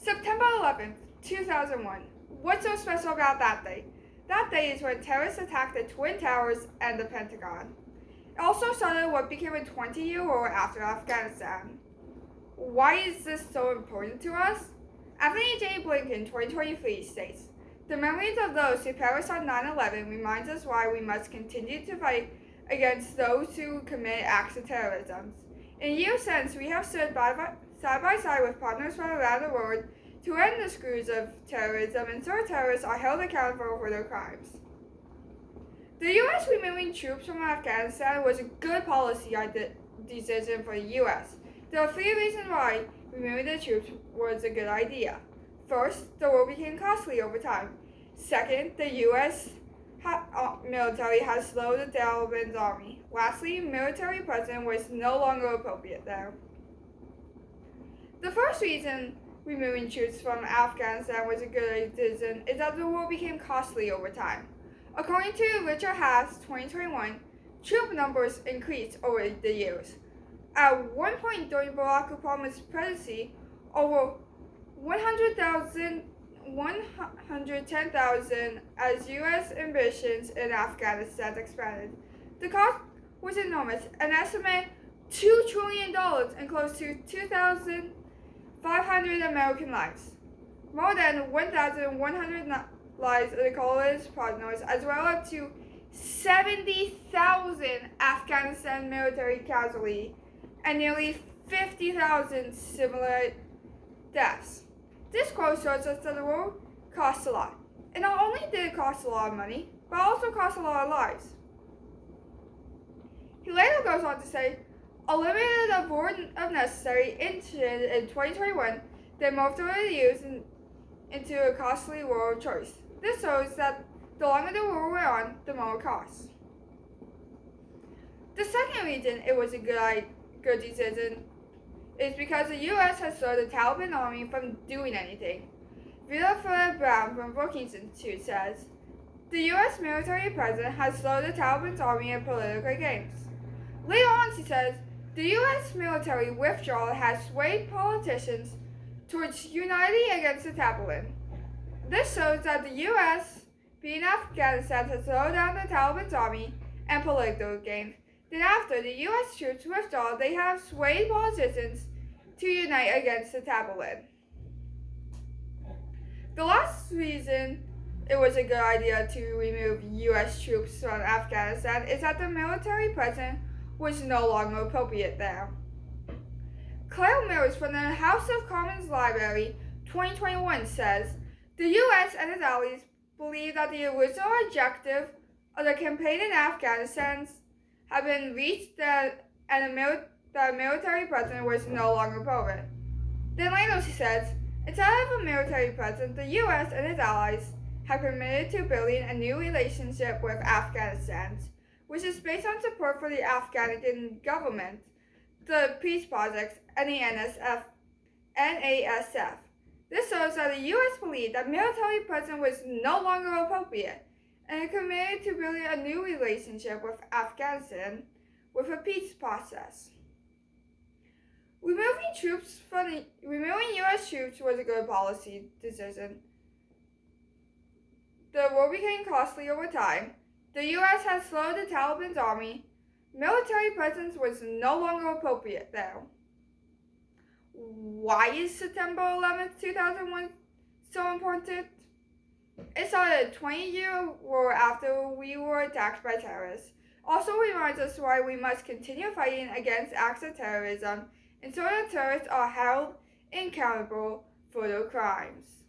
September 11th, 2001. What's so special about that day? That day is when terrorists attacked the Twin Towers and the Pentagon. It also started what became a 20-year war after Afghanistan. Why is this so important to us? Anthony J. Blinken, 2023, states, "The memories of those who perished on 9/11 reminds us why we must continue to fight against those who commit acts of terrorism. In years since, we have stood side by side with partners from around the world to end the scourge of terrorism and ensure terrorists are held accountable for their crimes." The U.S. removing troops from Afghanistan was a good policy decision for the U.S. There are 3 reasons why removing the troops was a good idea. First, the war became costly over time. Second, the U.S. military has slowed the Taliban's army. Lastly, military presence was no longer appropriate there. The first reason removing troops from Afghanistan was a good decision is that the war became costly over time. According to Richard Haas, 2021, troop numbers increased over the years. At one point during Barack Obama's presidency, over 110,000 as U.S. ambitions in Afghanistan expanded. The cost was enormous, an estimated $2 trillion and close to 2,500 American lives. More than 1,100 lives of the coalition's partners, as well as to 70,000 Afghanistan military casualties and nearly 50,000 similar deaths. This quote shows us that the war costs a lot. And not only did it cost a lot of money, but also cost a lot of lives. He later goes on to say, "A limited avoidance of necessary incidents in 2021 that moved over the years into a costly war of choice. This shows that the longer the war went on, the more it costs." The second reason it was a good decision is because the U.S. has slowed the Taliban army from doing anything. Vila Brown from Brookings Institute says, "The U.S. military presence has slowed the Taliban's army in political games." Later on, she says, "The U.S. military withdrawal has swayed politicians towards uniting against the Taliban. This shows that the U.S., being Afghanistan, has slowed down the Taliban's army and political games. Then after the U.S. troops withdraw, they have swayed politicians to unite against the Taliban." The last reason it was a good idea to remove U.S. troops from Afghanistan is that the military presence was no longer appropriate there. Claire Mills from the House of Commons Library, 2021, says, "The U.S. and its allies believe that the original objective of the campaign in Afghanistan had been reached and the military presence was no longer appropriate." Then later she says, "Instead of a military presence, the U.S. and its allies have committed to building a new relationship with Afghanistan, which is based on support for the Afghan government, the peace projects, and the NASF. This shows that the U.S. believed that military presence was no longer appropriate and it committed to building a new relationship with Afghanistan with a peace process." Removing U.S. troops was a good policy decision. The war became costly over time. The U.S. has slowed the Taliban's army. Military presence was no longer appropriate there. Why is September 11th, 2001 so important? It started a 20-year war after we were attacked by terrorists. Also reminds us why we must continue fighting against acts of terrorism and so that terrorists are held accountable for their crimes.